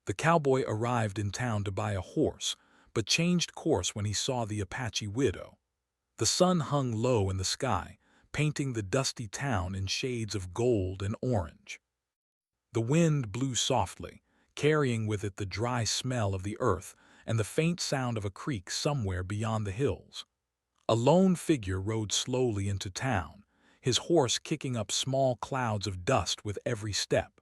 The cowboy arrived in town to buy a horse, but changed course when he saw the Apache widow. The sun hung low in the sky, painting the dusty town in shades of gold and orange. The wind blew softly, carrying with it the dry smell of the earth and the faint sound of a creek somewhere beyond the hills. A lone figure rode slowly into town, his horse kicking up small clouds of dust with every step.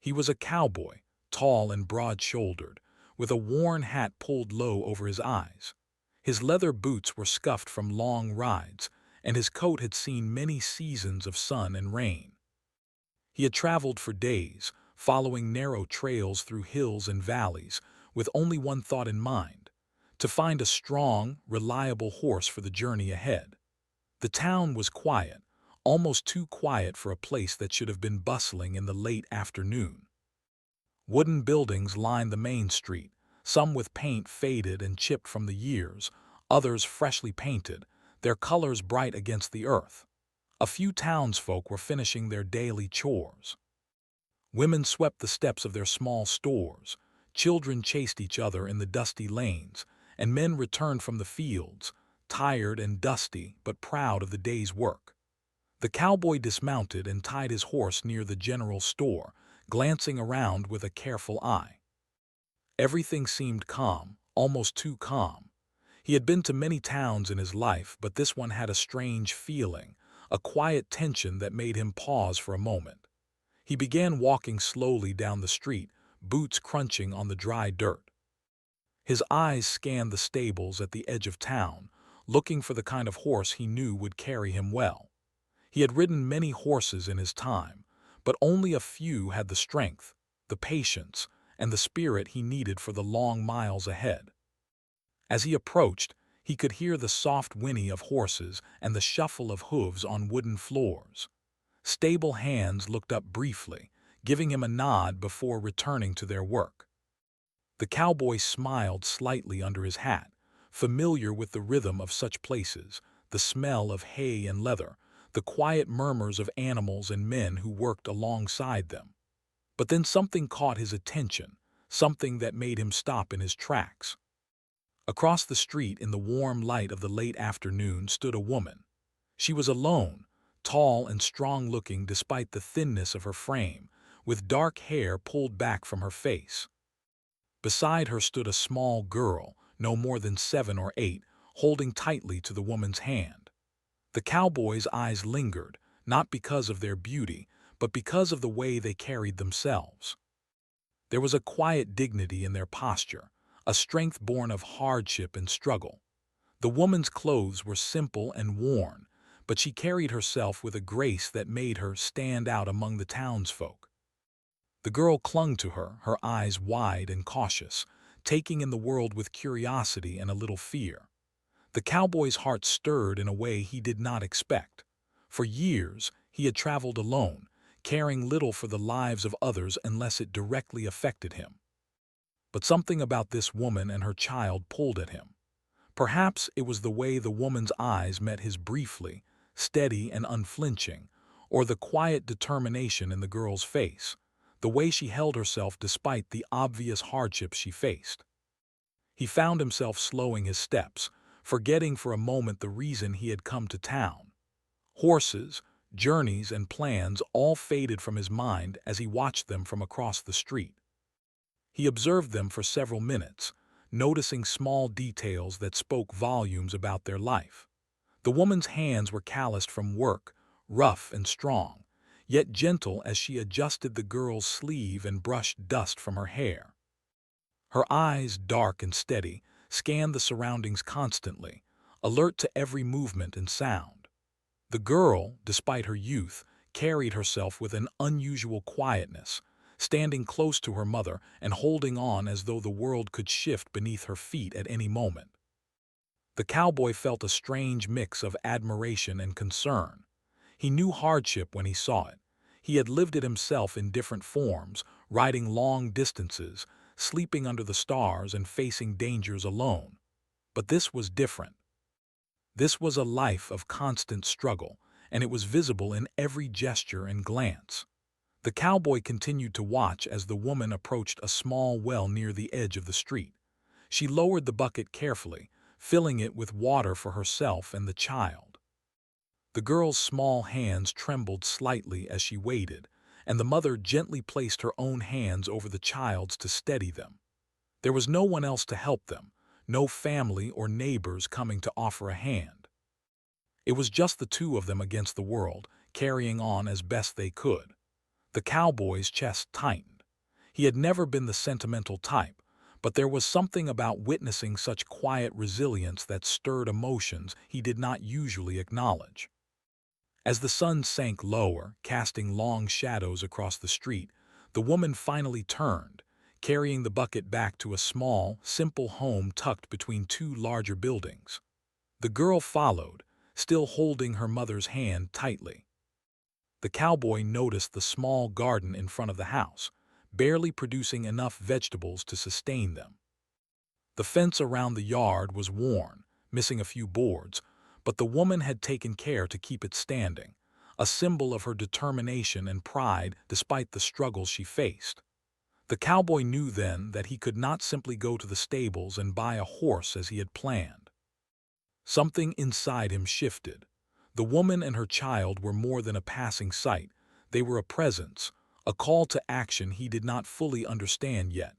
He was a cowboy, tall and broad-shouldered, with a worn hat pulled low over his eyes. His leather boots were scuffed from long rides, and his coat had seen many seasons of sun and rain. He had traveled for days, following narrow trails through hills and valleys, with only one thought in mind: to find a strong, reliable horse for the journey ahead. The town was quiet, almost too quiet for a place that should have been bustling in the late afternoon. Wooden buildings lined the main street, some with paint faded and chipped from the years, others freshly painted, their colors bright against the earth. A few townsfolk were finishing their daily chores. Women swept the steps of their small stores, children chased each other in the dusty lanes, and men returned from the fields, tired and dusty but proud of the day's work. The cowboy dismounted and tied his horse near the general store, glancing around with a careful eye. Everything seemed calm, almost too calm. He had been to many towns in his life, but this one had a strange feeling, a quiet tension that made him pause for a moment. He began walking slowly down the street, boots crunching on the dry dirt. His eyes scanned the stables at the edge of town, looking for the kind of horse he knew would carry him well. He had ridden many horses in his time, but only a few had the strength, the patience, and the spirit he needed for the long miles ahead. As he approached, he could hear the soft whinny of horses and the shuffle of hooves on wooden floors. Stable hands looked up briefly, giving him a nod before returning to their work. The cowboy smiled slightly under his hat, familiar with the rhythm of such places, the smell of hay and leather, the quiet murmurs of animals and men who worked alongside them. But then something caught his attention, something that made him stop in his tracks. Across the street in the warm light of the late afternoon stood a woman. She was alone, tall and strong-looking despite the thinness of her frame, with dark hair pulled back from her face. Beside her stood a small girl, no more than 7 or 8, holding tightly to the woman's hand. The cowboy's eyes lingered, not because of their beauty, but because of the way they carried themselves. There was a quiet dignity in their posture, a strength born of hardship and struggle. The woman's clothes were simple and worn, but she carried herself with a grace that made her stand out among the townsfolk. The girl clung to her, her eyes wide and cautious, taking in the world with curiosity and a little fear. The cowboy's heart stirred in a way he did not expect. For years, he had traveled alone, caring little for the lives of others unless it directly affected him. But something about this woman and her child pulled at him. Perhaps it was the way the woman's eyes met his briefly, steady and unflinching, or the quiet determination in the girl's face, the way she held herself despite the obvious hardships she faced. He found himself slowing his steps, forgetting for a moment the reason he had come to town. Horses, journeys, and plans all faded from his mind as he watched them from across the street. He observed them for several minutes, noticing small details that spoke volumes about their life. The woman's hands were calloused from work, rough and strong, yet gentle as she adjusted the girl's sleeve and brushed dust from her hair. Her eyes, dark and steady, scanned the surroundings constantly, alert to every movement and sound. The girl, despite her youth, carried herself with an unusual quietness, standing close to her mother and holding on as though the world could shift beneath her feet at any moment. The cowboy felt a strange mix of admiration and concern. He knew hardship when he saw it. He had lived it himself in different forms, riding long distances, sleeping under the stars and facing dangers alone. But this was different. This was a life of constant struggle, and it was visible in every gesture and glance. The cowboy continued to watch as the woman approached a small well near the edge of the street. She lowered the bucket carefully, filling it with water for herself and the child. The girl's small hands trembled slightly as she waited, and the mother gently placed her own hands over the child's to steady them. There was no one else to help them, no family or neighbors coming to offer a hand. It was just the two of them against the world, carrying on as best they could. The cowboy's chest tightened. He had never been the sentimental type, but there was something about witnessing such quiet resilience that stirred emotions he did not usually acknowledge. As the sun sank lower, casting long shadows across the street, the woman finally turned, carrying the bucket back to a small, simple home tucked between two larger buildings. The girl followed, still holding her mother's hand tightly. The cowboy noticed the small garden in front of the house, barely producing enough vegetables to sustain them. The fence around the yard was worn, missing a few boards, but the woman had taken care to keep it standing, a symbol of her determination and pride despite the struggles she faced. The cowboy knew then that he could not simply go to the stables and buy a horse as he had planned. Something inside him shifted. The woman and her child were more than a passing sight. They were a presence, a call to action he did not fully understand yet.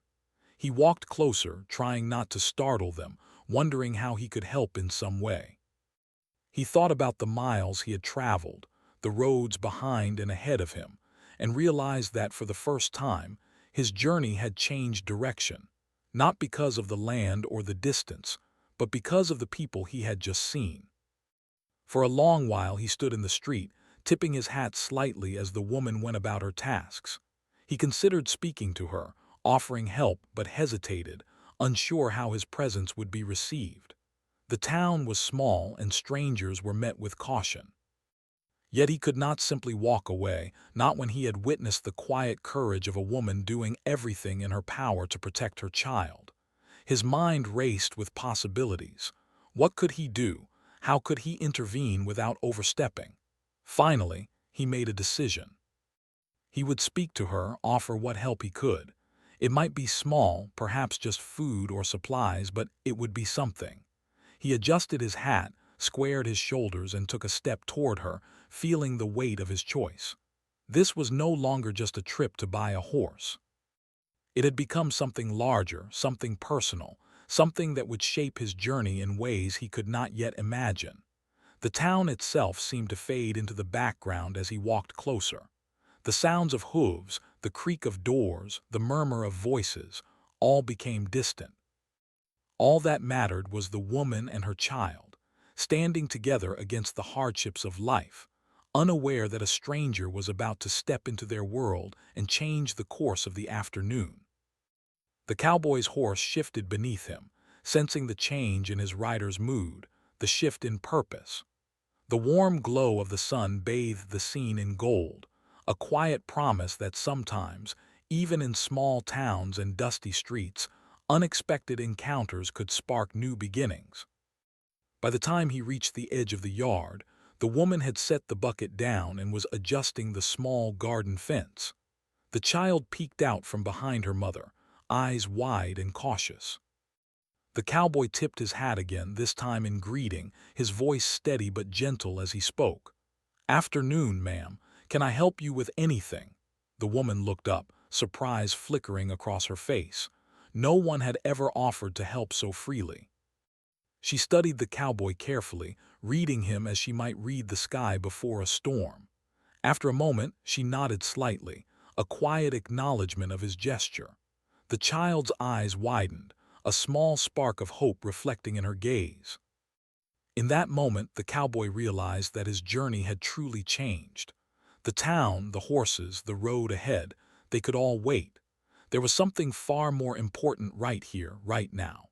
He walked closer, trying not to startle them, wondering how he could help in some way. He thought about the miles he had traveled, the roads behind and ahead of him, and realized that for the first time, his journey had changed direction, not because of the land or the distance, but because of the people he had just seen. For a long while he stood in the street, tipping his hat slightly as the woman went about her tasks. He considered speaking to her, offering help, but hesitated, unsure how his presence would be received. The town was small and strangers were met with caution. Yet he could not simply walk away, not when he had witnessed the quiet courage of a woman doing everything in her power to protect her child. His mind raced with possibilities. What could he do? How could he intervene without overstepping? Finally, he made a decision. He would speak to her, offer what help he could. It might be small, perhaps just food or supplies, but it would be something. He adjusted his hat, squared his shoulders, and took a step toward her, feeling the weight of his choice. This was no longer just a trip to buy a horse. It had become something larger, something personal, something that would shape his journey in ways he could not yet imagine. The town itself seemed to fade into the background as he walked closer. The sounds of hooves, the creak of doors, the murmur of voices, all became distant. All that mattered was the woman and her child, standing together against the hardships of life, unaware that a stranger was about to step into their world and change the course of the afternoon. The cowboy's horse shifted beneath him, sensing the change in his rider's mood, the shift in purpose. The warm glow of the sun bathed the scene in gold, a quiet promise that sometimes, even in small towns and dusty streets, unexpected encounters could spark new beginnings. By the time he reached the edge of the yard, the woman had set the bucket down and was adjusting the small garden fence. The child peeked out from behind her mother, eyes wide and cautious. The cowboy tipped his hat again, this time in greeting, his voice steady but gentle as he spoke. "Afternoon, ma'am. Can I help you with anything?" The woman looked up, surprise flickering across her face. No one had ever offered to help so freely. She studied the cowboy carefully, reading him as she might read the sky before a storm. After a moment, she nodded slightly, a quiet acknowledgement of his gesture. The child's eyes widened, a small spark of hope reflecting in her gaze. In that moment, the cowboy realized that his journey had truly changed. The town, the horses, the road ahead, they could all wait. There was something far more important right here, right now.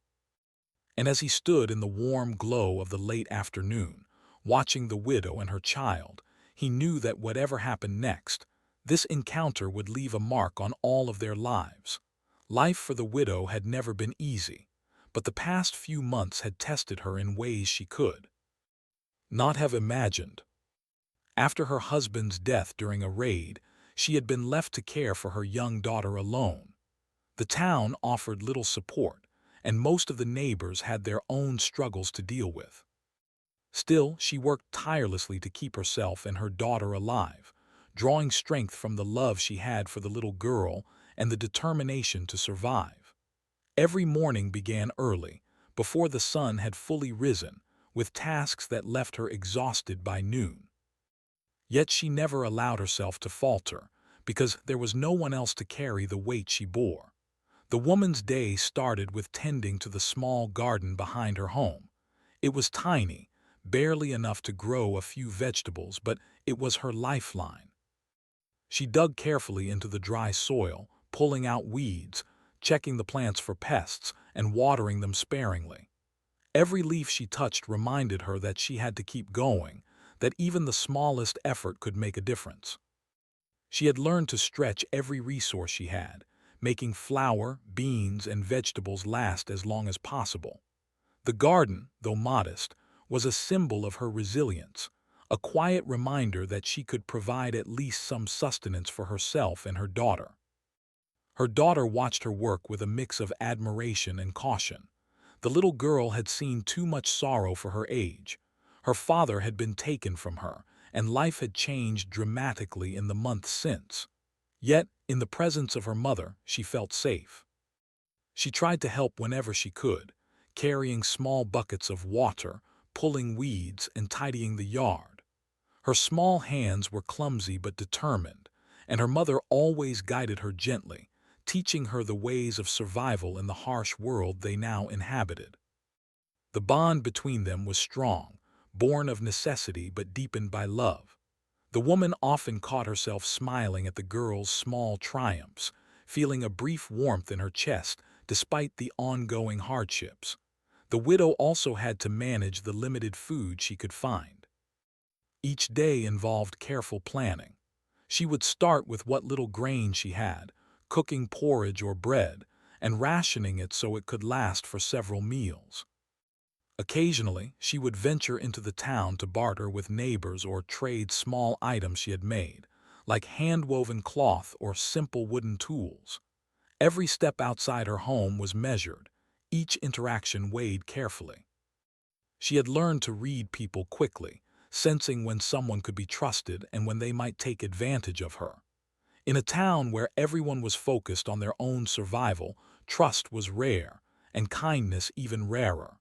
And as he stood in the warm glow of the late afternoon, watching the widow and her child, he knew that whatever happened next, this encounter would leave a mark on all of their lives. Life for the widow had never been easy, but the past few months had tested her in ways she could not have imagined. After her husband's death during a raid, She had been left to care for her young daughter alone. The town offered little support, and most of the neighbors had their own struggles to deal with. Still, she worked tirelessly to keep herself and her daughter alive, drawing strength from the love she had for the little girl and the determination to survive. Every morning began early, before the sun had fully risen, with tasks that left her exhausted by noon. Yet she never allowed herself to falter, because there was no one else to carry the weight she bore. The woman's day started with tending to the small garden behind her home. It was tiny, barely enough to grow a few vegetables, but it was her lifeline. She dug carefully into the dry soil, pulling out weeds, checking the plants for pests, and watering them sparingly. Every leaf she touched reminded her that she had to keep going, that even the smallest effort could make a difference. She had learned to stretch every resource she had, making flour, beans, and vegetables last as long as possible. The garden, though modest, was a symbol of her resilience, a quiet reminder that she could provide at least some sustenance for herself and her daughter. Her daughter watched her work with a mix of admiration and caution. The little girl had seen too much sorrow for her age. Her father had been taken from her, and life had changed dramatically in the months since. Yet, in the presence of her mother, she felt safe. She tried to help whenever she could, carrying small buckets of water, pulling weeds, and tidying the yard. Her small hands were clumsy but determined, and her mother always guided her gently, teaching her the ways of survival in the harsh world they now inhabited. The bond between them was strong, born of necessity but deepened by love. The woman often caught herself smiling at the girl's small triumphs, feeling a brief warmth in her chest despite the ongoing hardships. The widow also had to manage the limited food she could find. Each day involved careful planning. She would start with what little grain she had, cooking porridge or bread, and rationing it so it could last for several meals. Occasionally, she would venture into the town to barter with neighbors or trade small items she had made, like hand-woven cloth or simple wooden tools. Every step outside her home was measured, each interaction weighed carefully. She had learned to read people quickly, sensing when someone could be trusted and when they might take advantage of her. In a town where everyone was focused on their own survival, trust was rare, and kindness even rarer.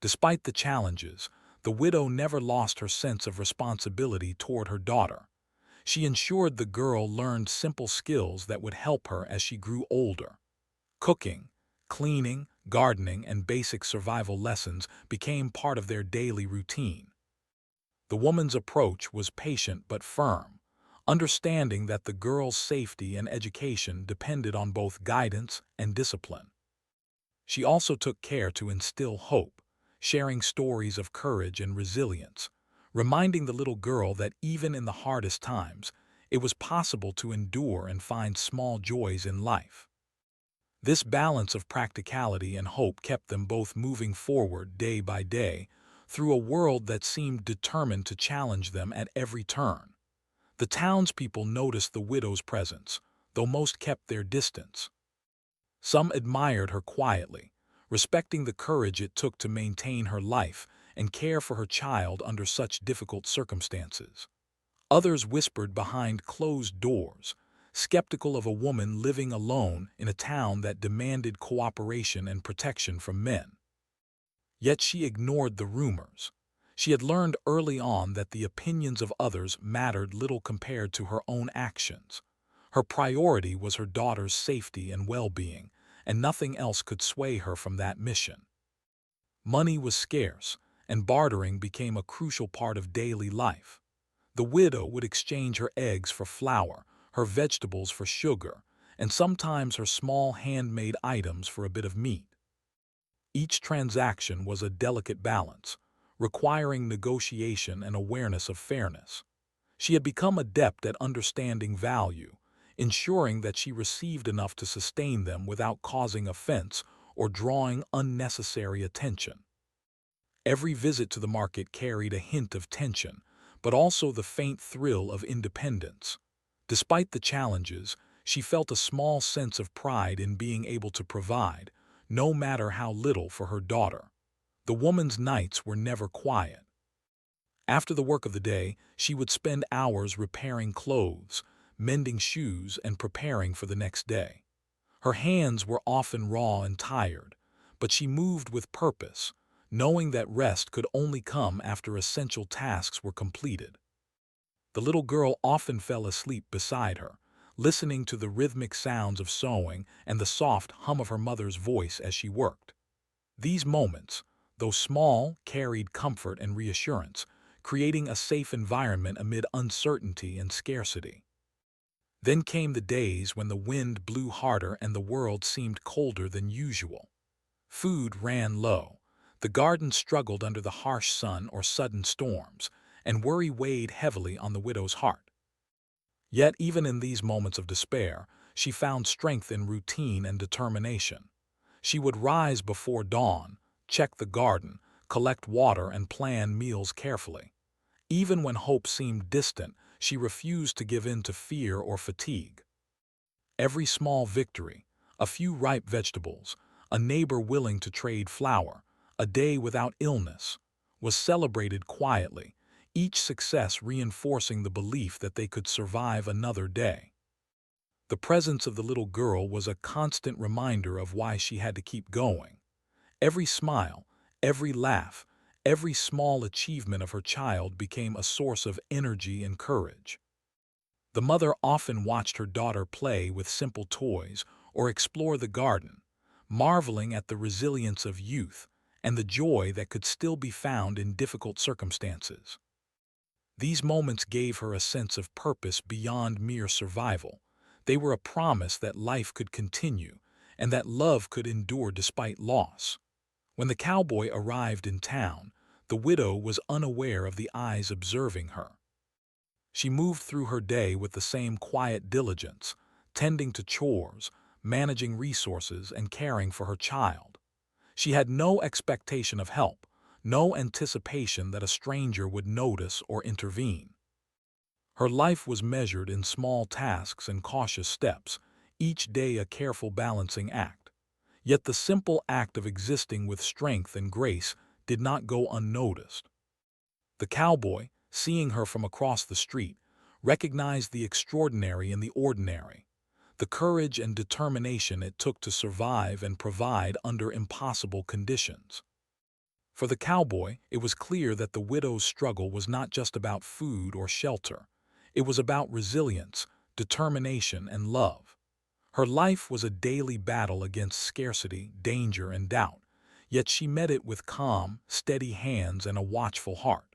Despite the challenges, the widow never lost her sense of responsibility toward her daughter. She ensured the girl learned simple skills that would help her as she grew older. Cooking, cleaning, gardening, and basic survival lessons became part of their daily routine. The woman's approach was patient but firm, understanding that the girl's safety and education depended on both guidance and discipline. She also took care to instill hope, sharing stories of courage and resilience, reminding the little girl that even in the hardest times, it was possible to endure and find small joys in life. This balance of practicality and hope kept them both moving forward day by day through a world that seemed determined to challenge them at every turn. The townspeople noticed the widow's presence, though most kept their distance. Some admired her quietly, respecting the courage it took to maintain her life and care for her child under such difficult circumstances. Others whispered behind closed doors, skeptical of a woman living alone in a town that demanded cooperation and protection from men. Yet she ignored the rumors. She had learned early on that the opinions of others mattered little compared to her own actions. Her priority was her daughter's safety and well-being, and nothing else could sway her from that mission. Money was scarce, and bartering became a crucial part of daily life. The widow would exchange her eggs for flour, her vegetables for sugar, and sometimes her small handmade items for a bit of meat. Each transaction was a delicate balance, requiring negotiation and awareness of fairness. She had become adept at understanding value, ensuring that she received enough to sustain them without causing offense or drawing unnecessary attention. Every visit to the market carried a hint of tension, but also the faint thrill of independence. Despite the challenges, she felt a small sense of pride in being able to provide, no matter how little, for her daughter. The woman's nights were never quiet. After the work of the day, she would spend hours repairing clothes, mending shoes, and preparing for the next day. Her hands were often raw and tired, but she moved with purpose, knowing that rest could only come after essential tasks were completed. The little girl often fell asleep beside her, listening to the rhythmic sounds of sewing and the soft hum of her mother's voice as she worked. These moments, though small, carried comfort and reassurance, creating a safe environment amid uncertainty and scarcity. Then came the days when the wind blew harder and the world seemed colder than usual. Food ran low, the garden struggled under the harsh sun or sudden storms, and worry weighed heavily on the widow's heart. Yet even in these moments of despair, she found strength in routine and determination. She would rise before dawn, check the garden, collect water, and plan meals carefully. Even when hope seemed distant, she refused to give in to fear or fatigue. Every small victory, a few ripe vegetables, a neighbor willing to trade flour, a day without illness, was celebrated quietly, each success reinforcing the belief that they could survive another day. The presence of the little girl was a constant reminder of why she had to keep going. Every smile, every laugh, every small achievement of her child became a source of energy and courage. The mother often watched her daughter play with simple toys or explore the garden, marveling at the resilience of youth and the joy that could still be found in difficult circumstances. These moments gave her a sense of purpose beyond mere survival. They were a promise that life could continue and that love could endure despite loss. When the cowboy arrived in town, the widow was unaware of the eyes observing her. She moved through her day with the same quiet diligence, tending to chores, managing resources, and caring for her child. She had no expectation of help, no anticipation that a stranger would notice or intervene. Her life was measured in small tasks and cautious steps, each day a careful balancing act. Yet the simple act of existing with strength and grace did not go unnoticed. The cowboy, seeing her from across the street, recognized the extraordinary in the ordinary, the courage and determination it took to survive and provide under impossible conditions. For the cowboy, it was clear that the widow's struggle was not just about food or shelter. It was about resilience, determination, and love. Her life was a daily battle against scarcity, danger, and doubt, yet she met it with calm, steady hands and a watchful heart.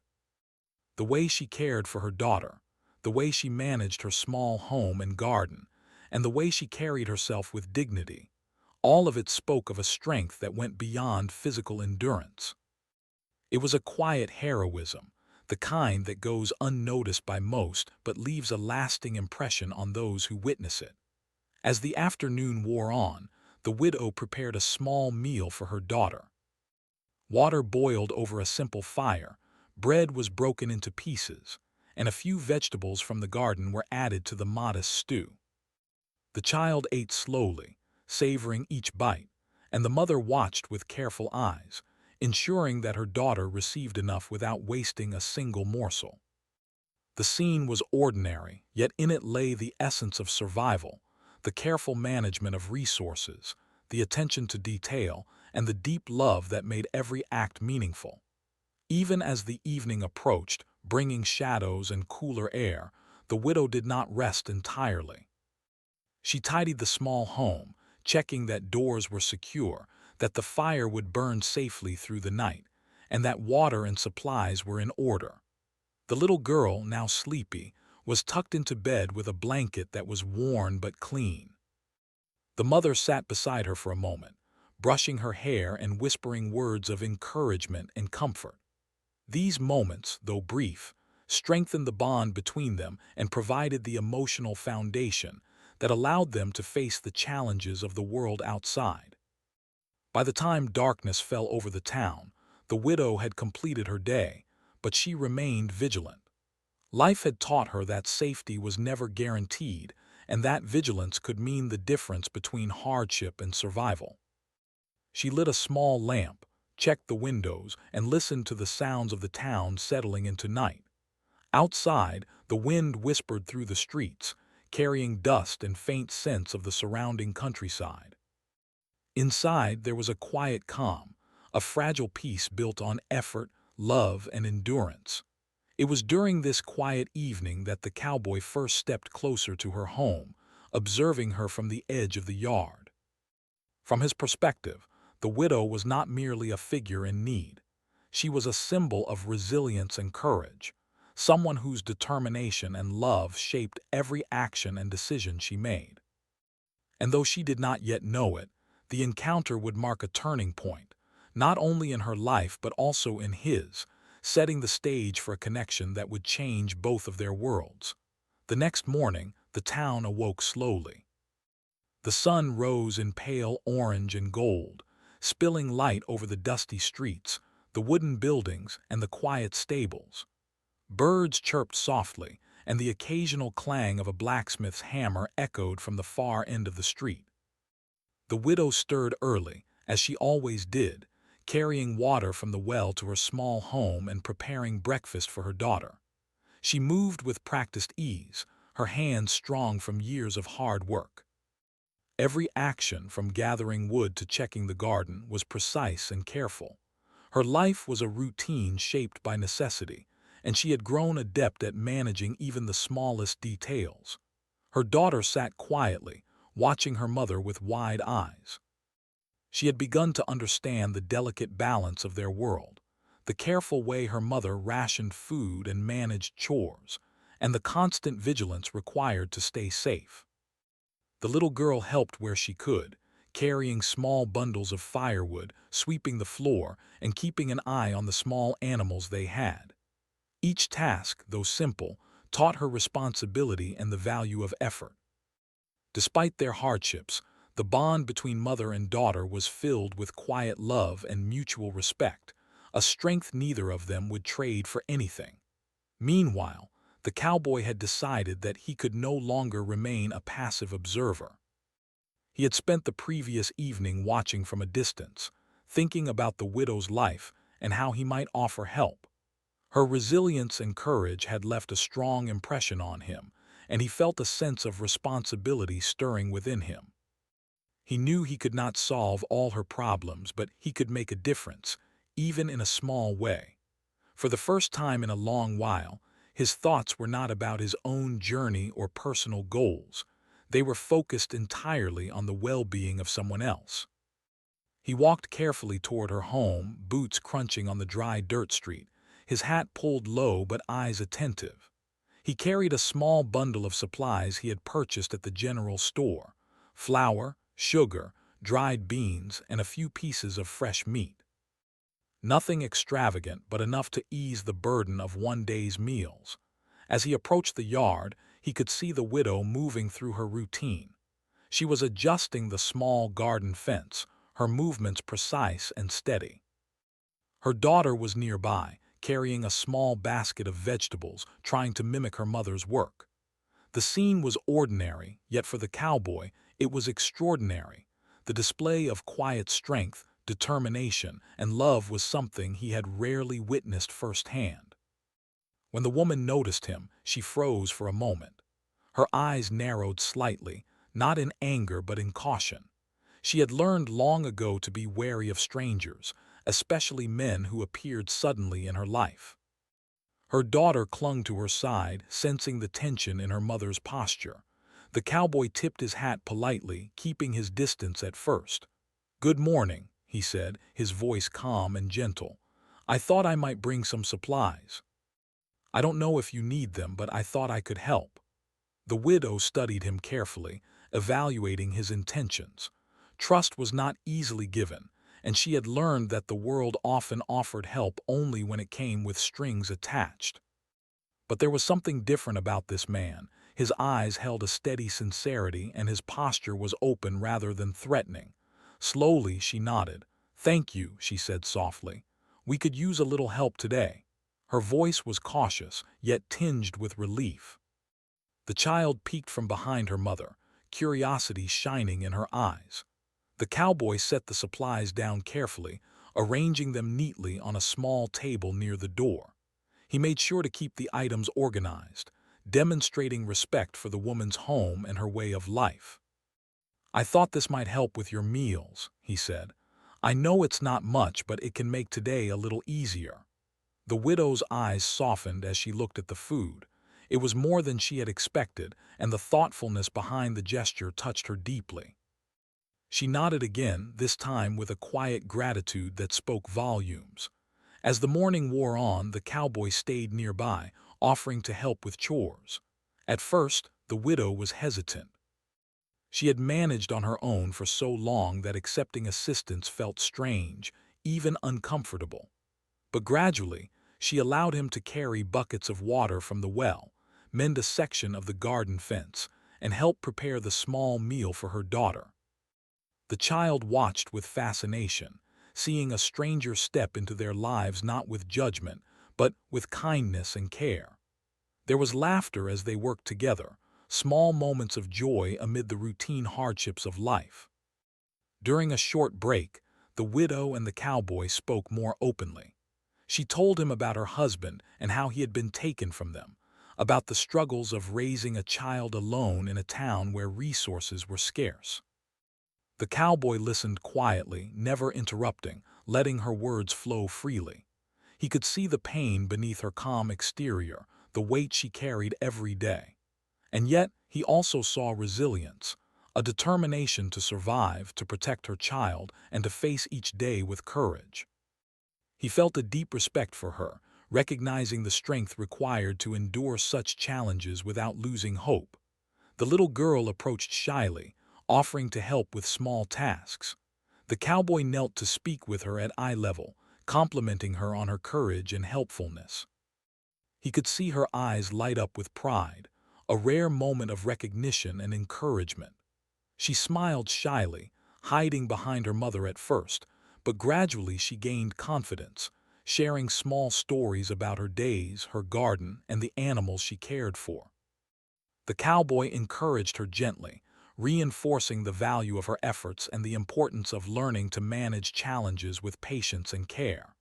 The way she cared for her daughter, the way she managed her small home and garden, and the way she carried herself with dignity, all of it spoke of a strength that went beyond physical endurance. It was a quiet heroism, the kind that goes unnoticed by most but leaves a lasting impression on those who witness it. As the afternoon wore on, the widow prepared a small meal for her daughter. Water boiled over a simple fire, bread was broken into pieces, and a few vegetables from the garden were added to the modest stew. The child ate slowly, savoring each bite, and the mother watched with careful eyes, ensuring that her daughter received enough without wasting a single morsel. The scene was ordinary, yet in it lay the essence of survival, the careful management of resources, the attention to detail, and the deep love that made every act meaningful. Even as the evening approached, bringing shadows and cooler air, the widow did not rest entirely. She tidied the small home, checking that doors were secure, that the fire would burn safely through the night, and that water and supplies were in order. The little girl, now sleepy, was tucked into bed with a blanket that was worn but clean. The mother sat beside her for a moment, brushing her hair and whispering words of encouragement and comfort. These moments, though brief, strengthened the bond between them and provided the emotional foundation that allowed them to face the challenges of the world outside. By the time darkness fell over the town, the widow had completed her day, but she remained vigilant. Life had taught her that safety was never guaranteed, and that vigilance could mean the difference between hardship and survival. She lit a small lamp, checked the windows, and listened to the sounds of the town settling into night. Outside, the wind whispered through the streets, carrying dust and faint scents of the surrounding countryside. Inside, there was a quiet calm, a fragile peace built on effort, love, and endurance. It was during this quiet evening that the cowboy first stepped closer to her home, observing her from the edge of the yard. From his perspective, the widow was not merely a figure in need. She was a symbol of resilience and courage, someone whose determination and love shaped every action and decision she made. And though she did not yet know it, the encounter would mark a turning point, not only in her life but also in his, setting the stage for a connection that would change both of their worlds. The next morning, the town awoke slowly. The sun rose in pale orange and gold, spilling light over the dusty streets, the wooden buildings, and the quiet stables. Birds chirped softly, and the occasional clang of a blacksmith's hammer echoed from the far end of the street. The widow stirred early, as she always did, carrying water from the well to her small home and preparing breakfast for her daughter. She moved with practiced ease, her hands strong from years of hard work. Every action, from gathering wood to checking the garden, was precise and careful. Her life was a routine shaped by necessity, and she had grown adept at managing even the smallest details. Her daughter sat quietly, watching her mother with wide eyes. She had begun to understand the delicate balance of their world, the careful way her mother rationed food and managed chores, and the constant vigilance required to stay safe. The little girl helped where she could, carrying small bundles of firewood, sweeping the floor, and keeping an eye on the small animals they had. Each task, though simple, taught her responsibility and the value of effort. Despite their hardships, the bond between mother and daughter was filled with quiet love and mutual respect, a strength neither of them would trade for anything. Meanwhile, the cowboy had decided that he could no longer remain a passive observer. He had spent the previous evening watching from a distance, thinking about the widow's life and how he might offer help. Her resilience and courage had left a strong impression on him, and he felt a sense of responsibility stirring within him. He knew he could not solve all her problems, but he could make a difference, even in a small way. For the first time in a long while, his thoughts were not about his own journey or personal goals. They were focused entirely on the well-being of someone else. He walked carefully toward her home, boots crunching on the dry dirt street, his hat pulled low but eyes attentive. He carried a small bundle of supplies he had purchased at the general store: flour, sugar, dried beans, and a few pieces of fresh meat. Nothing extravagant, but enough to ease the burden of one day's meals. As he approached the yard, he could see the widow moving through her routine. She was adjusting the small garden fence, her movements precise and steady. Her daughter was nearby, carrying a small basket of vegetables, trying to mimic her mother's work. The scene was ordinary, yet for the cowboy, it was extraordinary. The display of quiet strength, determination, and love was something he had rarely witnessed firsthand. When the woman noticed him, she froze for a moment. Her eyes narrowed slightly, not in anger but in caution. She had learned long ago to be wary of strangers, especially men who appeared suddenly in her life. Her daughter clung to her side, sensing the tension in her mother's posture. The cowboy tipped his hat politely, keeping his distance at first. "Good morning," he said, his voice calm and gentle. "I thought I might bring some supplies. I don't know if you need them, but I thought I could help." The widow studied him carefully, evaluating his intentions. Trust was not easily given, and she had learned that the world often offered help only when it came with strings attached. But there was something different about this man. His eyes held a steady sincerity, and his posture was open rather than threatening. Slowly, she nodded. "Thank you," she said softly. "We could use a little help today." Her voice was cautious, yet tinged with relief. The child peeked from behind her mother, curiosity shining in her eyes. The cowboy set the supplies down carefully, arranging them neatly on a small table near the door. He made sure to keep the items organized, demonstrating respect for the woman's home and her way of life. "I thought this might help with your meals," he said. "I know it's not much, but it can make today a little easier." The widow's eyes softened as she looked at the food. It was more than she had expected, and the thoughtfulness behind the gesture touched her deeply. She nodded again, this time with a quiet gratitude that spoke volumes. As the morning wore on, the cowboy stayed nearby, offering to help with chores. At first, the widow was hesitant. She had managed on her own for so long that accepting assistance felt strange, even uncomfortable. But gradually, she allowed him to carry buckets of water from the well, mend a section of the garden fence, and help prepare the small meal for her daughter. The child watched with fascination, seeing a stranger step into their lives not with judgment, but with kindness and care. There was laughter as they worked together, small moments of joy amid the routine hardships of life. During a short break, the widow and the cowboy spoke more openly. She told him about her husband and how he had been taken from them, about the struggles of raising a child alone in a town where resources were scarce. The cowboy listened quietly, never interrupting, letting her words flow freely. He could see the pain beneath her calm exterior, the weight she carried every day. And yet, he also saw resilience, a determination to survive, to protect her child, and to face each day with courage. He felt a deep respect for her, recognizing the strength required to endure such challenges without losing hope. The little girl approached shyly, offering to help with small tasks. The cowboy knelt to speak with her at eye level, complimenting her on her courage and helpfulness. He could see her eyes light up with pride, a rare moment of recognition and encouragement. She smiled shyly, hiding behind her mother at first, but gradually she gained confidence, sharing small stories about her days, her garden, and the animals she cared for. The cowboy encouraged her gently, reinforcing the value of her efforts and the importance of learning to manage challenges with patience and care.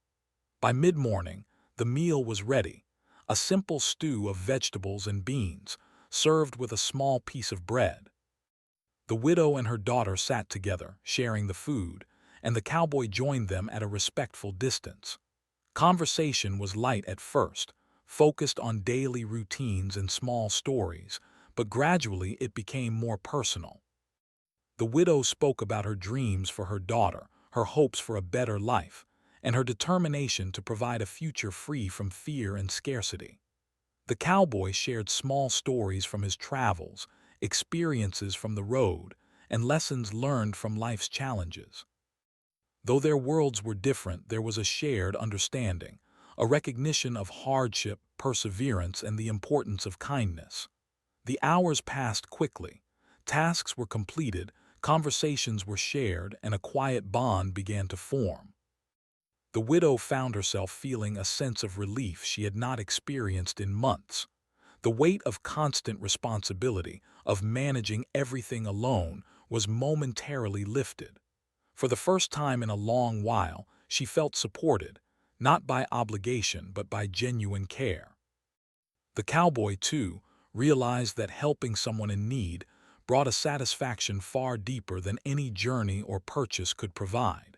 By mid-morning, the meal was ready, a simple stew of vegetables and beans, served with a small piece of bread. The widow and her daughter sat together, sharing the food, and the cowboy joined them at a respectful distance. Conversation was light at first, focused on daily routines and small stories, but gradually it became more personal. The widow spoke about her dreams for her daughter, her hopes for a better life, and her determination to provide a future free from fear and scarcity. The cowboy shared small stories from his travels, experiences from the road, and lessons learned from life's challenges. Though their worlds were different, there was a shared understanding, a recognition of hardship, perseverance, and the importance of kindness. The hours passed quickly. Tasks were completed, conversations were shared, and a quiet bond began to form. The widow found herself feeling a sense of relief she had not experienced in months. The weight of constant responsibility, of managing everything alone, was momentarily lifted. For the first time in a long while, she felt supported, not by obligation but by genuine care. The cowboy, too, realized that helping someone in need brought a satisfaction far deeper than any journey or purchase could provide.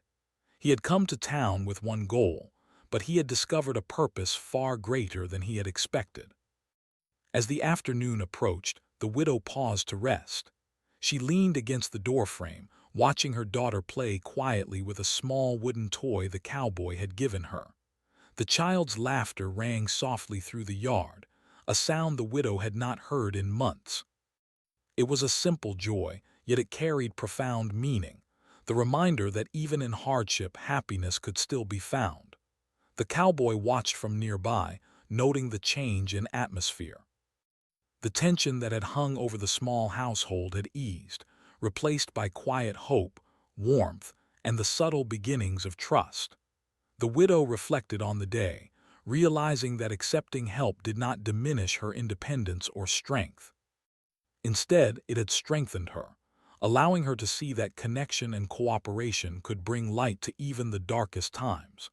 He had come to town with one goal, but he had discovered a purpose far greater than he had expected. As the afternoon approached, the widow paused to rest. She leaned against the doorframe, watching her daughter play quietly with a small wooden toy the cowboy had given her. The child's laughter rang softly through the yard, a sound the widow had not heard in months. It was a simple joy, yet it carried profound meaning, the reminder that even in hardship happiness could still be found. The cowboy watched from nearby, noting the change in atmosphere. The tension that had hung over the small household had eased, replaced by quiet hope, warmth, and the subtle beginnings of trust. The widow reflected on the day, realizing that accepting help did not diminish her independence or strength. Instead, it had strengthened her, allowing her to see that connection and cooperation could bring light to even the darkest times.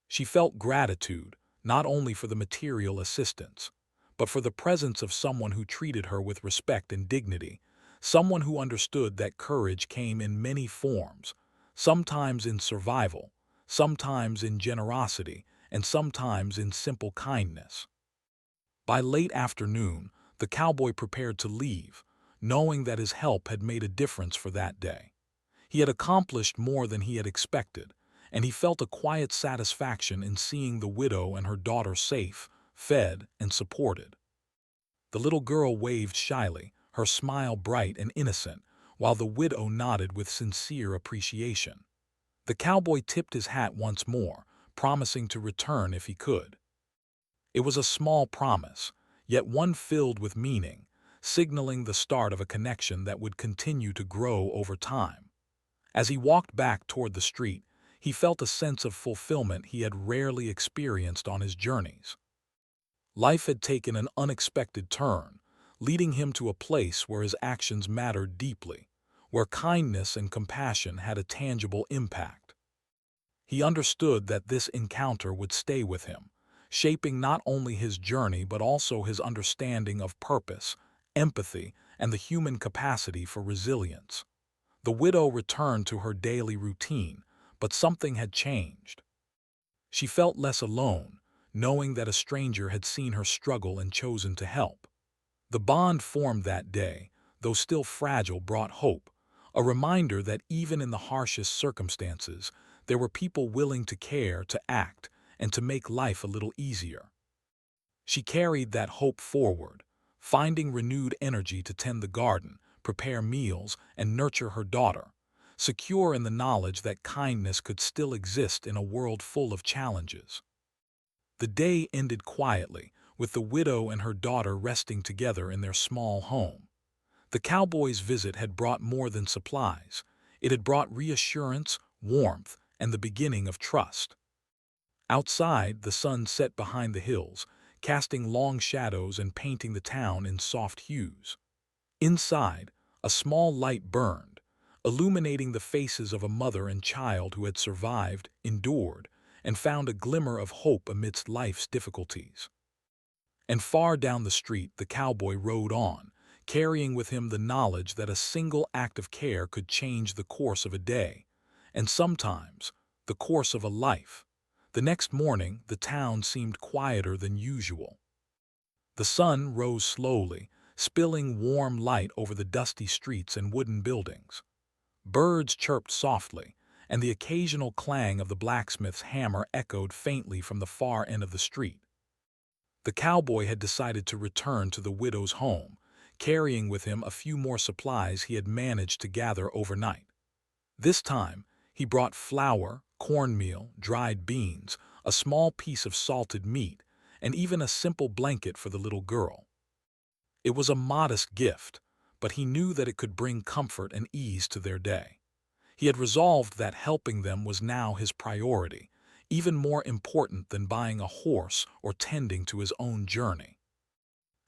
She felt gratitude, not only for the material assistance, but for the presence of someone who treated her with respect and dignity, someone who understood that courage came in many forms, sometimes in survival, sometimes in generosity, and sometimes in simple kindness. By late afternoon, the cowboy prepared to leave, knowing that his help had made a difference for that day. He had accomplished more than he had expected, and he felt a quiet satisfaction in seeing the widow and her daughter safe, fed, and supported. The little girl waved shyly, her smile bright and innocent, while the widow nodded with sincere appreciation. The cowboy tipped his hat once more, promising to return if he could. It was a small promise, yet one filled with meaning, signaling the start of a connection that would continue to grow over time. As he walked back toward the street, he felt a sense of fulfillment he had rarely experienced on his journeys. Life had taken an unexpected turn, leading him to a place where his actions mattered deeply, where kindness and compassion had a tangible impact. He understood that this encounter would stay with him, shaping not only his journey but also his understanding of purpose, empathy, and the human capacity for resilience. The widow returned to her daily routine, but something had changed. She felt less alone, knowing that a stranger had seen her struggle and chosen to help. The bond formed that day, though still fragile, brought hope, a reminder that even in the harshest circumstances, there were people willing to care, to act, and to make life a little easier. She carried that hope forward, finding renewed energy to tend the garden, prepare meals, and nurture her daughter, secure in the knowledge that kindness could still exist in a world full of challenges. The day ended quietly, with the widow and her daughter resting together in their small home. The cowboy's visit had brought more than supplies. It had brought reassurance, warmth, and the beginning of trust. Outside, the sun set behind the hills, casting long shadows and painting the town in soft hues. Inside, a small light burned, illuminating the faces of a mother and child who had survived, endured, and found a glimmer of hope amidst life's difficulties. And far down the street, the cowboy rode on, carrying with him the knowledge that a single act of care could change the course of a day, and sometimes the course of a life. The next morning, the town seemed quieter than usual. The sun rose slowly, spilling warm light over the dusty streets and wooden buildings. Birds chirped softly, and the occasional clang of the blacksmith's hammer echoed faintly from the far end of the street. The cowboy had decided to return to the widow's home, carrying with him a few more supplies he had managed to gather overnight. This time, he brought flour, cornmeal, dried beans, a small piece of salted meat, and even a simple blanket for the little girl. It was a modest gift, but he knew that it could bring comfort and ease to their day. He had resolved that helping them was now his priority, even more important than buying a horse or tending to his own journey.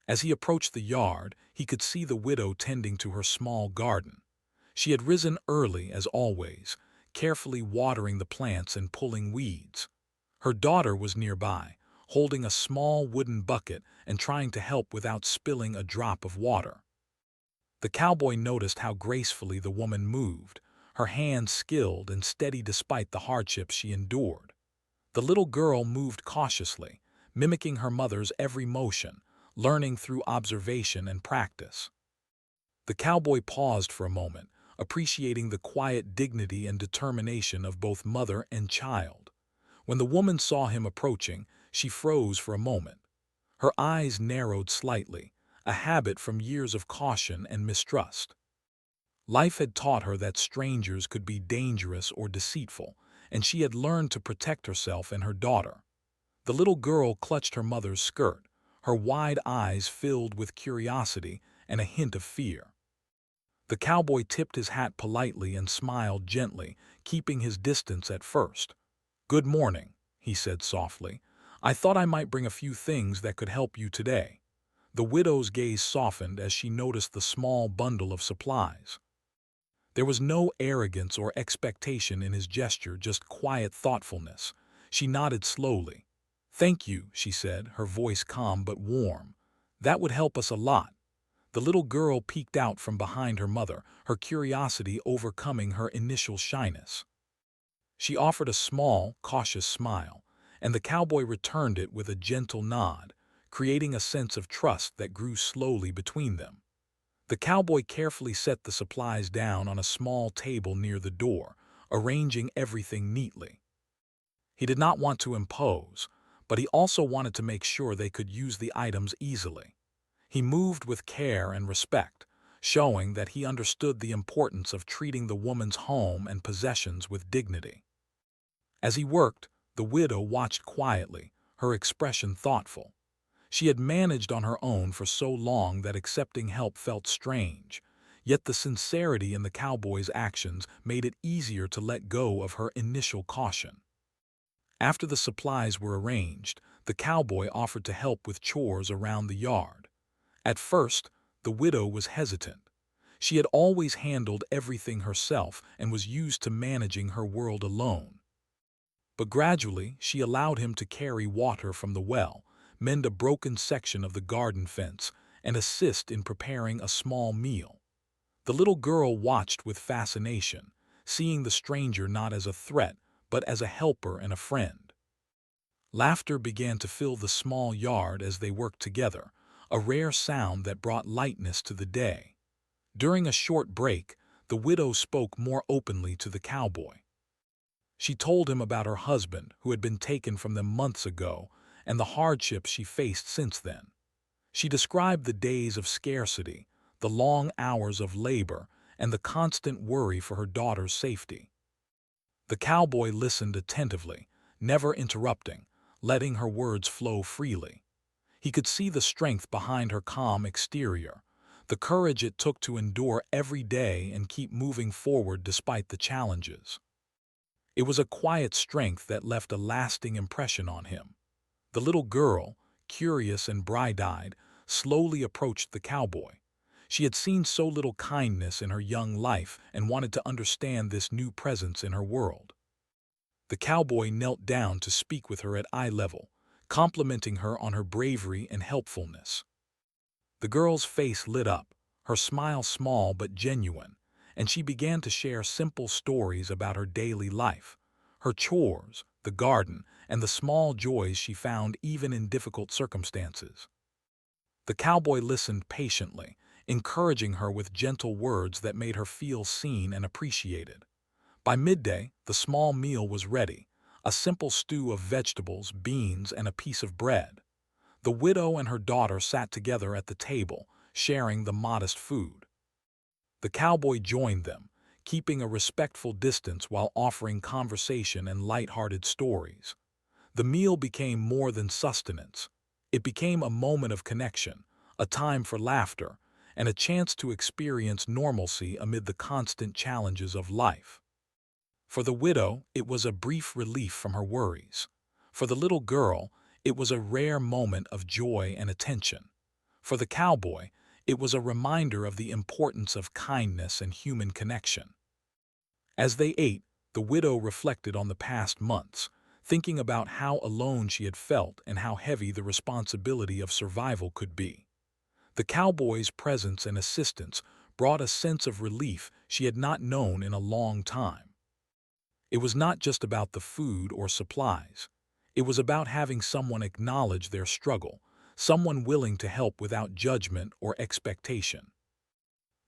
As he approached the yard, he could see the widow tending to her small garden. She had risen early, as always, carefully watering the plants and pulling weeds. Her daughter was nearby, holding a small wooden bucket and trying to help without spilling a drop of water. The cowboy noticed how gracefully the woman moved, her hands skilled and steady despite the hardships she endured. The little girl moved cautiously, mimicking her mother's every motion, learning through observation and practice. The cowboy paused for a moment, appreciating the quiet dignity and determination of both mother and child. When the woman saw him approaching, she froze for a moment. Her eyes narrowed slightly, a habit from years of caution and mistrust. Life had taught her that strangers could be dangerous or deceitful, and she had learned to protect herself and her daughter. The little girl clutched her mother's skirt, her wide eyes filled with curiosity and a hint of fear. The cowboy tipped his hat politely and smiled gently, keeping his distance at first. "Good morning," he said softly. I thought I might bring a few things that could help you today." The widow's gaze softened as she noticed the small bundle of supplies. There was no arrogance or expectation in his gesture, just quiet thoughtfulness. She nodded slowly. "Thank you," she said, her voice calm but warm. "That would help us a lot." The little girl peeked out from behind her mother, her curiosity overcoming her initial shyness. She offered a small, cautious smile, and the cowboy returned it with a gentle nod, creating a sense of trust that grew slowly between them. The cowboy carefully set the supplies down on a small table near the door, arranging everything neatly. He did not want to impose, but he also wanted to make sure they could use the items easily. He moved with care and respect, showing that he understood the importance of treating the woman's home and possessions with dignity. As he worked, the widow watched quietly, her expression thoughtful. She had managed on her own for so long that accepting help felt strange, yet the sincerity in the cowboy's actions made it easier to let go of her initial caution. After the supplies were arranged, the cowboy offered to help with chores around the yard. At first, the widow was hesitant. She had always handled everything herself and was used to managing her world alone. But gradually, she allowed him to carry water from the well, mend a broken section of the garden fence, and assist in preparing a small meal. The little girl watched with fascination, seeing the stranger not as a threat, but as a helper and a friend. Laughter began to fill the small yard as they worked together, a rare sound that brought lightness to the day. During a short break, the widow spoke more openly to the cowboy. She told him about her husband, who had been taken from them months ago, and the hardships she faced since then. She described the days of scarcity, the long hours of labor, and the constant worry for her daughter's safety. The cowboy listened attentively, never interrupting, letting her words flow freely. He could see the strength behind her calm exterior, the courage it took to endure every day and keep moving forward despite the challenges. It was a quiet strength that left a lasting impression on him. The little girl, curious and bright-eyed, slowly approached the cowboy. She had seen so little kindness in her young life and wanted to understand this new presence in her world. The cowboy knelt down to speak with her at eye level, complimenting her on her bravery and helpfulness. The girl's face lit up, her smile small but genuine, and she began to share simple stories about her daily life, her chores, the garden, and the small joys she found even in difficult circumstances. The cowboy listened patiently, encouraging her with gentle words that made her feel seen and appreciated. By midday, the small meal was ready, a simple stew of vegetables, beans, and a piece of bread. The widow and her daughter sat together at the table, sharing the modest food. The cowboy joined them, keeping a respectful distance while offering conversation and light-hearted stories. The meal became more than sustenance. It became a moment of connection, a time for laughter, and a chance to experience normalcy amid the constant challenges of life. For the widow, it was a brief relief from her worries. For the little girl, it was a rare moment of joy and attention. For the cowboy, it was a reminder of the importance of kindness and human connection. As they ate, the widow reflected on the past months, thinking about how alone she had felt and how heavy the responsibility of survival could be. The cowboy's presence and assistance brought a sense of relief she had not known in a long time. It was not just about the food or supplies. It was about having someone acknowledge their struggle, someone willing to help without judgment or expectation.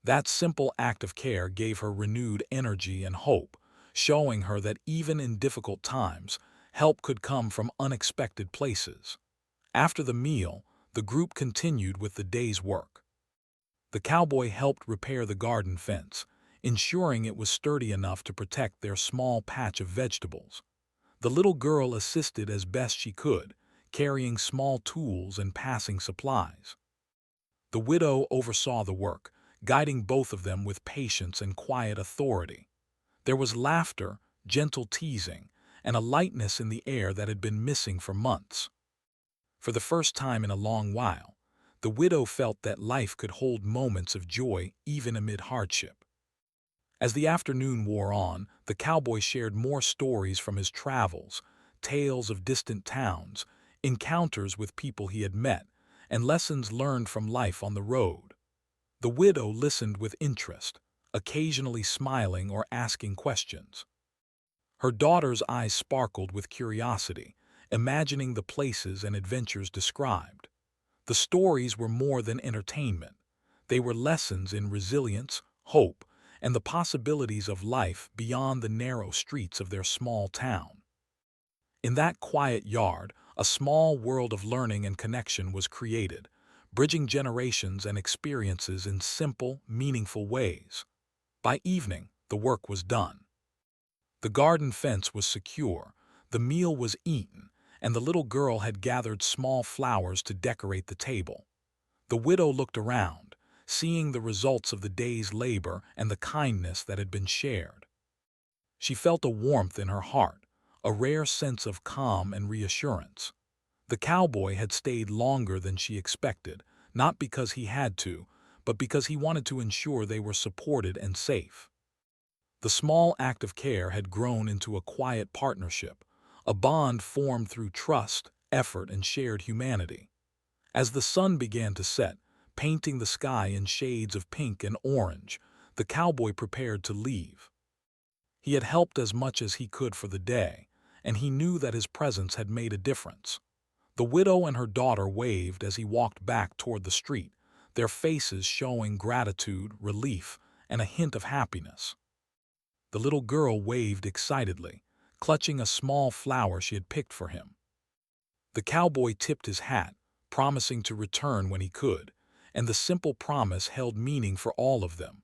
That simple act of care gave her renewed energy and hope, showing her that even in difficult times, help could come from unexpected places. After the meal, the group continued with the day's work. The cowboy helped repair the garden fence, ensuring it was sturdy enough to protect their small patch of vegetables. The little girl assisted as best she could, carrying small tools and passing supplies. The widow oversaw the work, guiding both of them with patience and quiet authority. There was laughter, gentle teasing, and a lightness in the air that had been missing for months. For the first time in a long while, the widow felt that life could hold moments of joy even amid hardship. As the afternoon wore on, the cowboy shared more stories from his travels, tales of distant towns, encounters with people he had met, and lessons learned from life on the road. The widow listened with interest, occasionally smiling or asking questions. Her daughter's eyes sparkled with curiosity, imagining the places and adventures described. The stories were more than entertainment. They were lessons in resilience, hope, and the possibilities of life beyond the narrow streets of their small town. In that quiet yard, a small world of learning and connection was created, bridging generations and experiences in simple, meaningful ways. By evening, the work was done. The garden fence was secure, the meal was eaten, and the little girl had gathered small flowers to decorate the table. The widow looked around, seeing the results of the day's labor and the kindness that had been shared. She felt a warmth in her heart, a rare sense of calm and reassurance. The cowboy had stayed longer than she expected, not because he had to, but because he wanted to ensure they were supported and safe. The small act of care had grown into a quiet partnership, a bond formed through trust, effort, and shared humanity. As the sun began to set, painting the sky in shades of pink and orange, the cowboy prepared to leave. He had helped as much as he could for the day, and he knew that his presence had made a difference. The widow and her daughter waved as he walked back toward the street, their faces showing gratitude, relief, and a hint of happiness. The little girl waved excitedly, clutching a small flower she had picked for him. The cowboy tipped his hat, promising to return when he could, and the simple promise held meaning for all of them,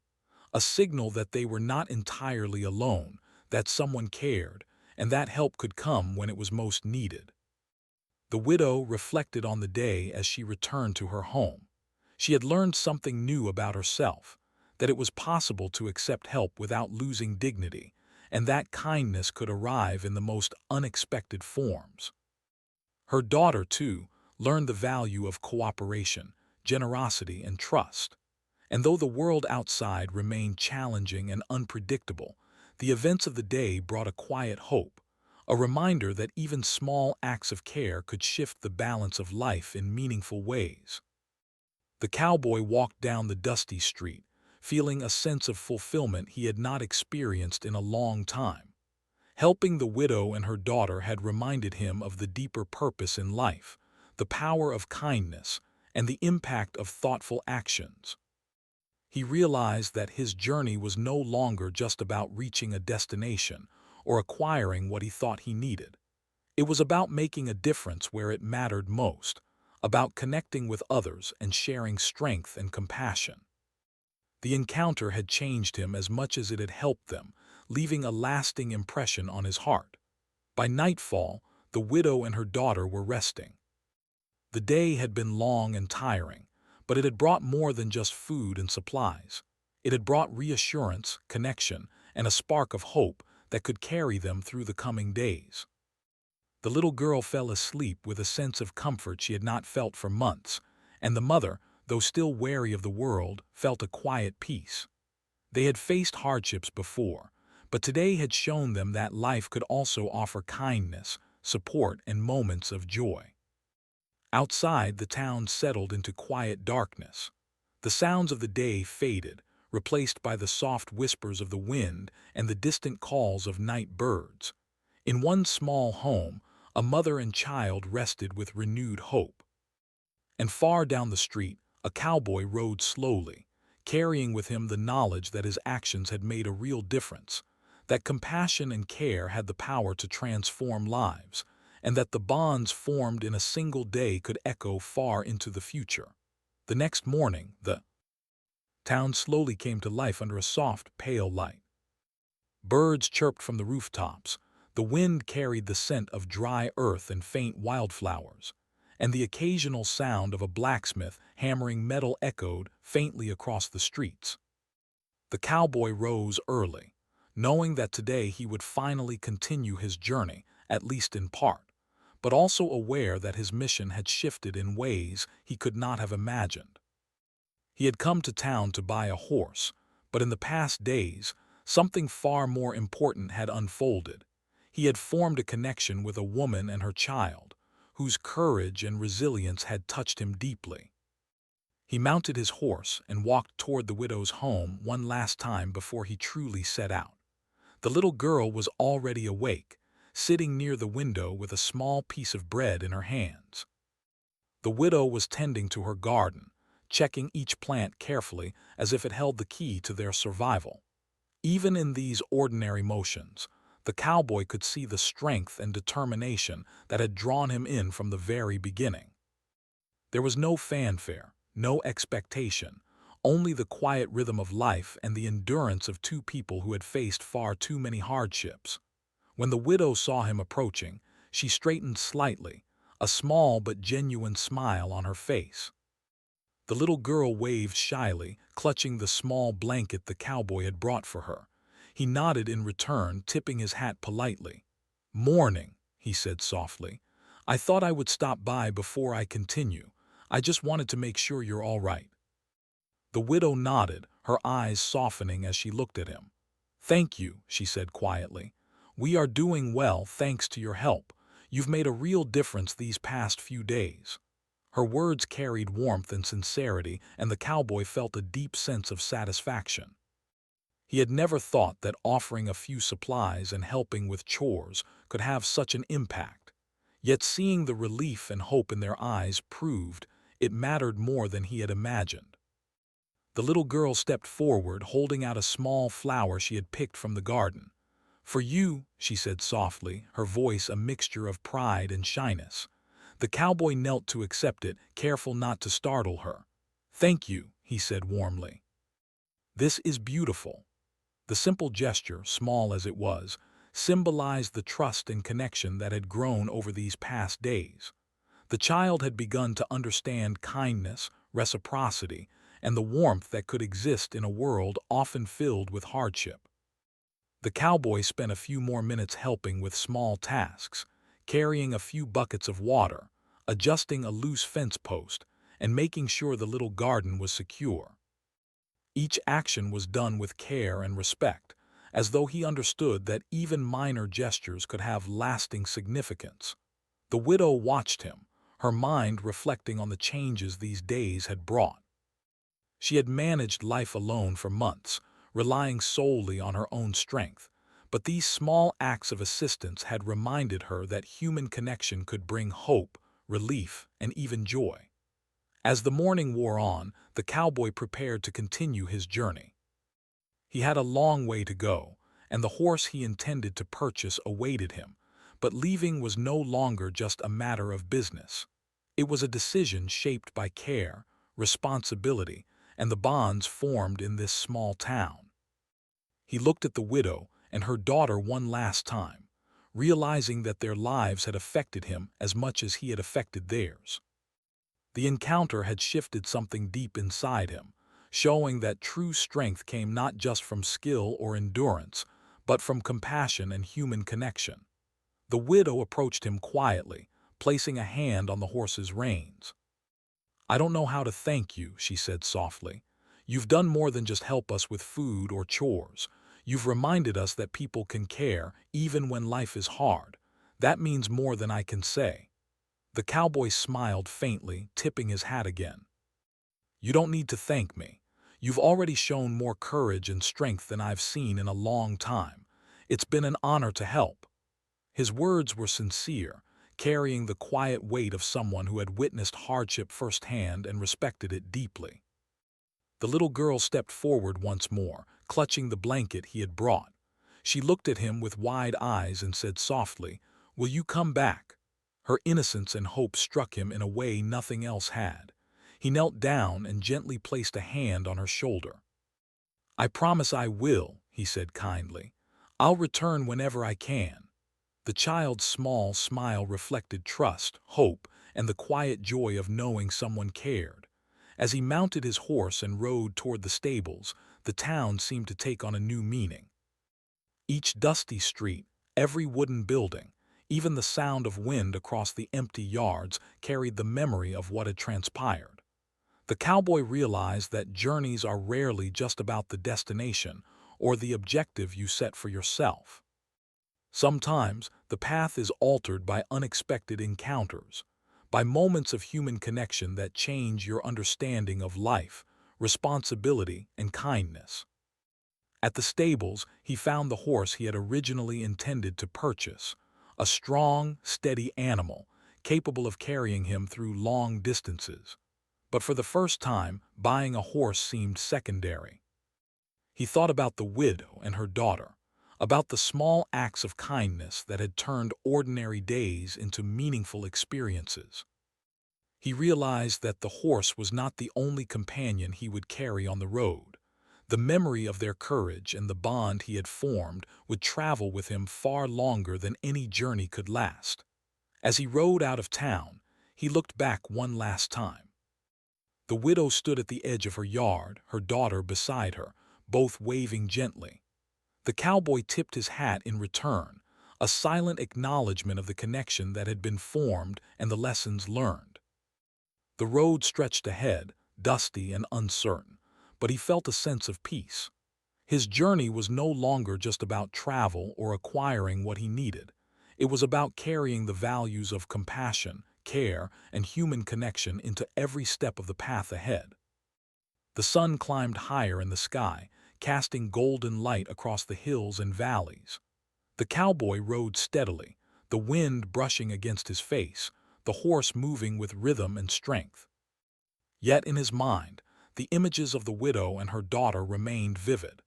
a signal that they were not entirely alone, that someone cared, and that help could come when it was most needed. The widow reflected on the day as she returned to her home. She had learned something new about herself, that it was possible to accept help without losing dignity, and that kindness could arrive in the most unexpected forms. Her daughter, too, learned the value of cooperation, generosity, and trust. And though the world outside remained challenging and unpredictable, the events of the day brought a quiet hope, a reminder that even small acts of care could shift the balance of life in meaningful ways. The cowboy walked down the dusty street, feeling a sense of fulfillment he had not experienced in a long time. Helping the widow and her daughter had reminded him of the deeper purpose in life, the power of kindness, and the impact of thoughtful actions. He realized that his journey was no longer just about reaching a destination or acquiring what he thought he needed. It was about making a difference where it mattered most, about connecting with others and sharing strength and compassion. The encounter had changed him as much as it had helped them, leaving a lasting impression on his heart. By nightfall, the widow and her daughter were resting. The day had been long and tiring, but it had brought more than just food and supplies. It had brought reassurance, connection, and a spark of hope that could carry them through the coming days. The little girl fell asleep with a sense of comfort she had not felt for months, and the mother, though still wary of the world, felt a quiet peace. They had faced hardships before, but today had shown them that life could also offer kindness, support, and moments of joy. Outside, the town settled into quiet darkness. The sounds of the day faded, replaced by the soft whispers of the wind and the distant calls of night birds. In one small home, a mother and child rested with renewed hope. And far down the street, a cowboy rode slowly, carrying with him the knowledge that his actions had made a real difference, that compassion and care had the power to transform lives, and that the bonds formed in a single day could echo far into the future. The next morning, the town slowly came to life under a soft, pale light. Birds chirped from the rooftops, the wind carried the scent of dry earth and faint wildflowers, and the occasional sound of a blacksmith hammering metal echoed faintly across the streets. The cowboy rose early, knowing that today he would finally continue his journey, at least in part. but also aware that his mission had shifted in ways he could not have imagined. He had come to town to buy a horse, but in the past days, something far more important had unfolded. He had formed a connection with a woman and her child, whose courage and resilience had touched him deeply. He mounted his horse and walked toward the widow's home one last time before he truly set out. The little girl was already awake, sitting near the window with a small piece of bread in her hands. The widow was tending to her garden, checking each plant carefully as if it held the key to their survival. Even in these ordinary motions, the cowboy could see the strength and determination that had drawn him in from the very beginning. There was no fanfare, no expectation, only the quiet rhythm of life and the endurance of two people who had faced far too many hardships. When the widow saw him approaching, she straightened slightly, a small but genuine smile on her face. The little girl waved shyly, clutching the small blanket the cowboy had brought for her. He nodded in return, tipping his hat politely. "Morning," he said softly. "I thought I would stop by before I continue. I just wanted to make sure you're all right." The widow nodded, her eyes softening as she looked at him. "Thank you," she said quietly. "We are doing well thanks to your help. You've made a real difference these past few days." Her words carried warmth and sincerity, and the cowboy felt a deep sense of satisfaction. He had never thought that offering a few supplies and helping with chores could have such an impact. Yet seeing the relief and hope in their eyes proved it mattered more than he had imagined. The little girl stepped forward, holding out a small flower she had picked from the garden. "For you," she said softly, her voice a mixture of pride and shyness. The cowboy knelt to accept it, careful not to startle her. "Thank you," he said warmly. "This is beautiful." The simple gesture, small as it was, symbolized the trust and connection that had grown over these past days. The child had begun to understand kindness, reciprocity, and the warmth that could exist in a world often filled with hardship. The cowboy spent a few more minutes helping with small tasks, carrying a few buckets of water, adjusting a loose fence post, and making sure the little garden was secure. Each action was done with care and respect, as though he understood that even minor gestures could have lasting significance. The widow watched him, her mind reflecting on the changes these days had brought. She had managed life alone for months, relying solely on her own strength, but these small acts of assistance had reminded her that human connection could bring hope, relief, and even joy. As the morning wore on, the cowboy prepared to continue his journey. He had a long way to go, and the horse he intended to purchase awaited him, but leaving was no longer just a matter of business. It was a decision shaped by care, responsibility, and the bonds formed in this small town. He looked at the widow and her daughter one last time, realizing that their lives had affected him as much as he had affected theirs. The encounter had shifted something deep inside him, showing that true strength came not just from skill or endurance, but from compassion and human connection. The widow approached him quietly, placing a hand on the horse's reins. "I don't know how to thank you," she said softly. "You've done more than just help us with food or chores. You've reminded us that people can care even when life is hard. That means more than I can say." The cowboy smiled faintly, tipping his hat again. "You don't need to thank me. You've already shown more courage and strength than I've seen in a long time. It's been an honor to help." His words were sincere, carrying the quiet weight of someone who had witnessed hardship firsthand and respected it deeply. The little girl stepped forward once more, clutching the blanket he had brought. She looked at him with wide eyes and said softly, "Will you come back?" Her innocence and hope struck him in a way nothing else had. He knelt down and gently placed a hand on her shoulder. "I promise I will," he said kindly. "I'll return whenever I can." The child's small smile reflected trust, hope, and the quiet joy of knowing someone cared. As he mounted his horse and rode toward the stables, the town seemed to take on a new meaning. Each dusty street, every wooden building, Even the sound of wind across the empty yards carried the memory of what had transpired. The cowboy realized that journeys are rarely just about the destination or the objective you set for yourself. Sometimes the path is altered by unexpected encounters, by moments of human connection that change your understanding of life, responsibility, and kindness. At the stables, he found the horse he had originally intended to purchase, a strong, steady animal, capable of carrying him through long distances. But for the first time, buying a horse seemed secondary. He thought about the widow and her daughter, about the small acts of kindness that had turned ordinary days into meaningful experiences. He realized that the horse was not the only companion he would carry on the road. The memory of their courage and the bond he had formed would travel with him far longer than any journey could last. As he rode out of town, he looked back one last time. The widow stood at the edge of her yard, her daughter beside her, both waving gently. The cowboy tipped his hat in return, a silent acknowledgement of the connection that had been formed and the lessons learned. The road stretched ahead, dusty and uncertain, but he felt a sense of peace. His journey was no longer just about travel or acquiring what he needed. It was about carrying the values of compassion, care, and human connection into every step of the path ahead. The sun climbed higher in the sky, casting golden light across the hills and valleys. The cowboy rode steadily, the wind brushing against his face, the horse moving with rhythm and strength. Yet in his mind, the images of the widow and her daughter remained vivid,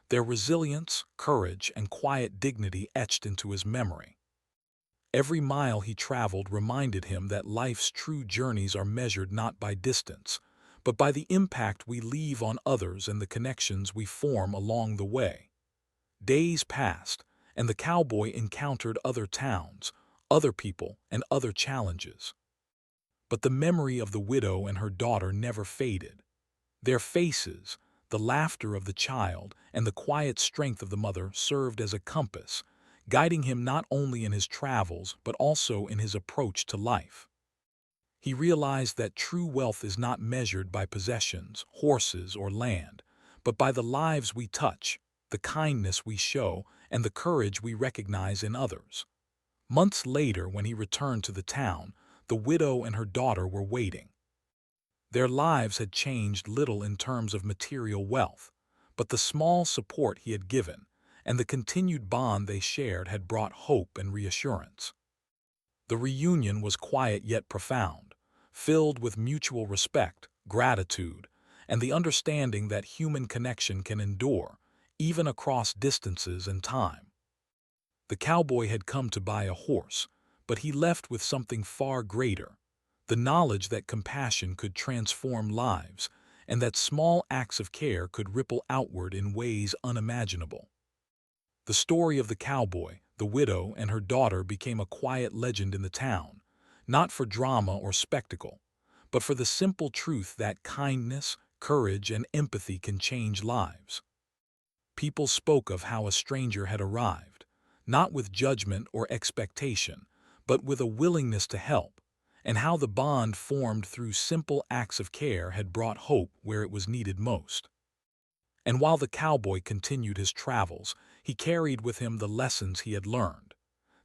their resilience, courage, and quiet dignity etched into his memory. Every mile he traveled reminded him that life's true journeys are measured not by distance, but by the impact we leave on others and the connections we form along the way. Days passed, and the cowboy encountered other towns, other people, and other challenges. But the memory of the widow and her daughter never faded. Their faces, the laughter of the child, and the quiet strength of the mother served as a compass, guiding him not only in his travels but also in his approach to life. He realized that true wealth is not measured by possessions, horses, or land, but by the lives we touch, the kindness we show, and the courage we recognize in others. Months later, when he returned to the town, the widow and her daughter were waiting. Their lives had changed little in terms of material wealth, but the small support he had given and the continued bond they shared had brought hope and reassurance. The reunion was quiet yet profound, filled with mutual respect, gratitude, and the understanding that human connection can endure, even across distances and time. The cowboy had come to buy a horse, but he left with something far greater, the knowledge that compassion could transform lives and that small acts of care could ripple outward in ways unimaginable. The story of the cowboy, the widow, and her daughter became a quiet legend in the town, not for drama or spectacle, but for the simple truth that kindness, courage, and empathy can change lives. People spoke of how a stranger had arrived, not with judgment or expectation, but with a willingness to help, and how the bond formed through simple acts of care had brought hope where it was needed most. And while the cowboy continued his travels, he carried with him the lessons he had learned,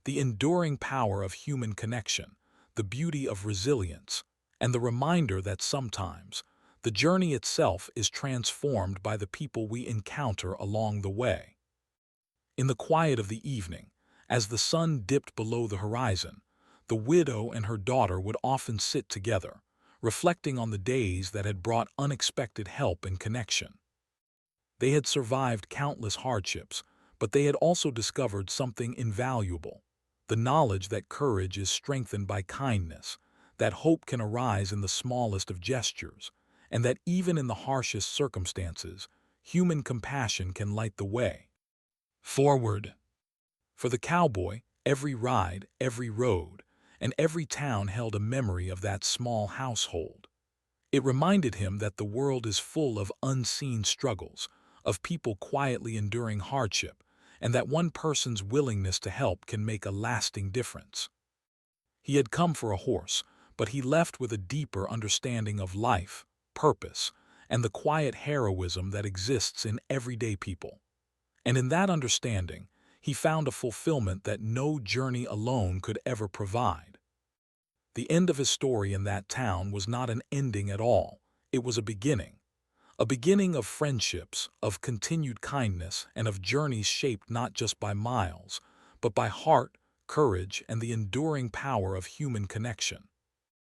the enduring power of human connection, the beauty of resilience, and the reminder that sometimes the journey itself is transformed by the people we encounter along the way. In the quiet of the evening, as the sun dipped below the horizon, the widow and her daughter would often sit together, reflecting on the days that had brought unexpected help and connection. They had survived countless hardships, but they had also discovered something invaluable, the knowledge that courage is strengthened by kindness, that hope can arise in the smallest of gestures, and that even in the harshest circumstances, human compassion can light the way forward. For the cowboy, every ride, every road, and every town held a memory of that small household. It reminded him that the world is full of unseen struggles, of people quietly enduring hardship, and that one person's willingness to help can make a lasting difference. He had come for a horse, but he left with a deeper understanding of life, purpose, and the quiet heroism that exists in everyday people. And in that understanding, he found a fulfillment that no journey alone could ever provide. The end of his story in that town was not an ending at all. It was a beginning of friendships, of continued kindness, and of journeys shaped not just by miles, but by heart, courage, and the enduring power of human connection.